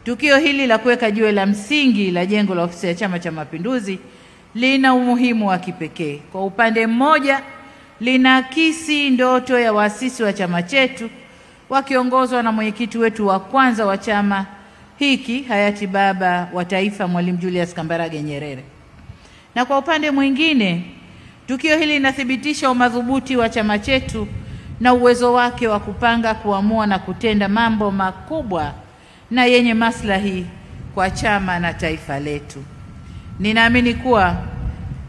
Tukio hili la kuweka jiwe la msingi la jengo la ofisi ya Chama cha Mapinduzi lina umuhimu wa kipekee. Kwa upande mmoja, linaakisi ndoto ya waasisi wa chama chetu wakiongozwa na mwenyekiti wetu wa kwanza wa chama hiki, hayati Baba wa Taifa Mwalimu Julius Kambarage Nyerere. Na kwa upande mwingine, tukio hili linathibitisha umadhubuti wa chama chetu na uwezo wake wa kupanga, kuamua na kutenda mambo makubwa na yenye maslahi kwa chama na taifa letu. Ninaamini kuwa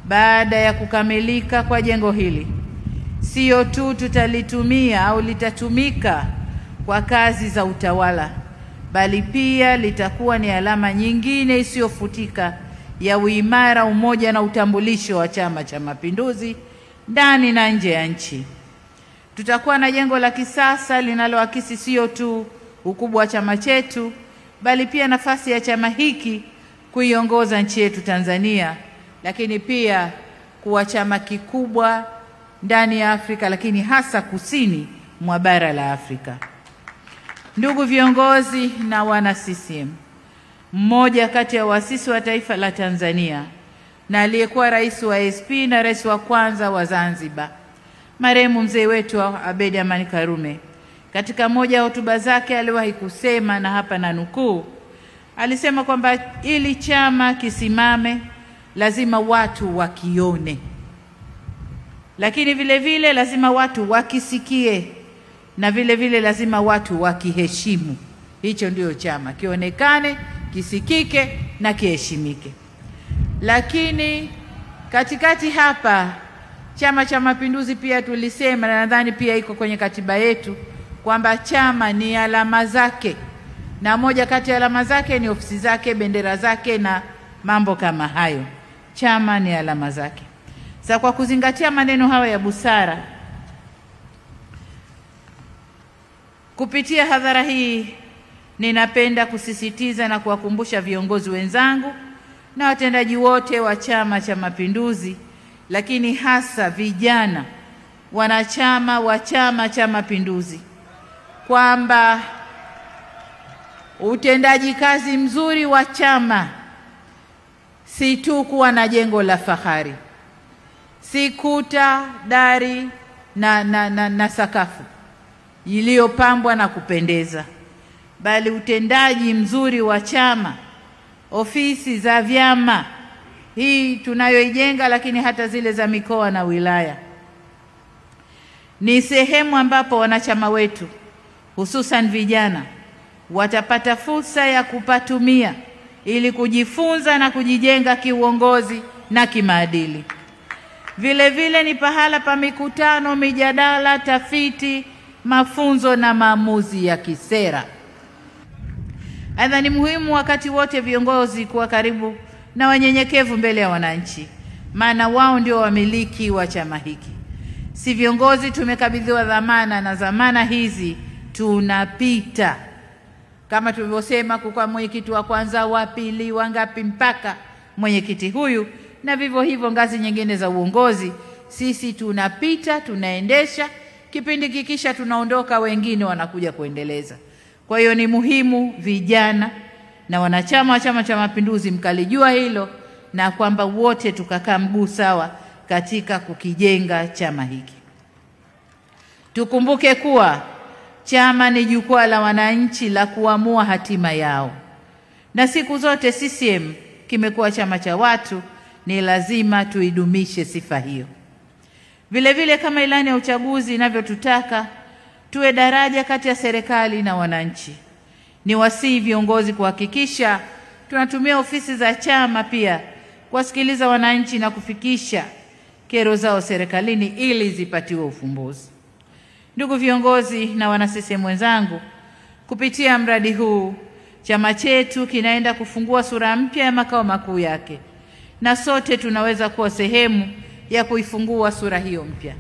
baada ya kukamilika kwa jengo hili, sio tu tutalitumia au litatumika kwa kazi za utawala, bali pia litakuwa ni alama nyingine isiyofutika ya uimara, umoja na utambulisho wa Chama cha Mapinduzi ndani na nje ya nchi. Tutakuwa na jengo la kisasa linaloakisi sio tu ukubwa wa chama chetu, bali pia nafasi ya chama hiki kuiongoza nchi yetu Tanzania, lakini pia kuwa chama kikubwa ndani ya Afrika, lakini hasa kusini mwa bara la Afrika. Ndugu viongozi na wana CCM, mmoja kati ya waasisi wa taifa la Tanzania na aliyekuwa rais wa ASP na rais wa kwanza wa Zanzibar, marehemu mzee wetu Abeid Amani Karume, katika moja ya hotuba zake aliwahi kusema, na hapa na nukuu, alisema kwamba ili chama kisimame lazima watu wakione, lakini vile vile lazima watu wakisikie, na vile vile lazima watu wakiheshimu. Hicho ndio chama, kionekane, kisikike na kiheshimike. Lakini katikati hapa Chama cha Mapinduzi pia tulisema, na nadhani pia iko kwenye katiba yetu, kwamba chama ni alama zake, na moja kati ya alama zake ni ofisi zake, bendera zake na mambo kama hayo. Chama ni alama zake. Sasa kwa kuzingatia maneno hayo ya busara, kupitia hadhara hii ninapenda kusisitiza na kuwakumbusha viongozi wenzangu na watendaji wote wa Chama cha Mapinduzi, lakini hasa vijana wanachama wa Chama cha Mapinduzi, kwamba utendaji kazi mzuri wa chama si tu kuwa na jengo la fahari, si kuta, dari na sakafu iliyopambwa na kupendeza, bali utendaji mzuri wa chama, ofisi za vyama hii tunayoijenga, lakini hata zile za mikoa na wilaya, ni sehemu ambapo wanachama wetu hususan vijana watapata fursa ya kupatumia ili kujifunza na kujijenga kiuongozi na kimaadili. Vile vile ni pahala pa mikutano, mijadala, tafiti, mafunzo na maamuzi ya kisera. Aidha, ni muhimu wakati wote viongozi kuwa karibu na wanyenyekevu mbele ya wananchi, maana wao ndio wamiliki wa chama hiki. Si viongozi tumekabidhiwa dhamana, na dhamana hizi tunapita, kama tulivyosema, kwa mwenyekiti wa kwanza, wa pili, wangapi, mpaka mwenyekiti huyu, na vivyo hivyo ngazi nyingine za uongozi. Sisi tunapita, tunaendesha, kipindi kikisha tunaondoka, wengine wanakuja kuendeleza. Kwa hiyo ni muhimu vijana na wanachama wa Chama cha Mapinduzi mkalijua hilo, na kwamba wote tukakaa mguu sawa katika kukijenga chama hiki. Tukumbuke kuwa chama ni jukwaa la wananchi la kuamua hatima yao, na siku zote CCM kimekuwa chama cha watu. Ni lazima tuidumishe sifa hiyo. Vile vile, kama ilani ya uchaguzi inavyotutaka tuwe daraja kati ya serikali na wananchi, ni wasihi viongozi kuhakikisha tunatumia ofisi za chama pia kuwasikiliza wananchi na kufikisha kero zao serikalini ili zipatiwe ufumbuzi. Ndugu viongozi na wana CCM wenzangu, kupitia mradi huu chama chetu kinaenda kufungua sura mpya ya makao makuu yake, na sote tunaweza kuwa sehemu ya kuifungua sura hiyo mpya.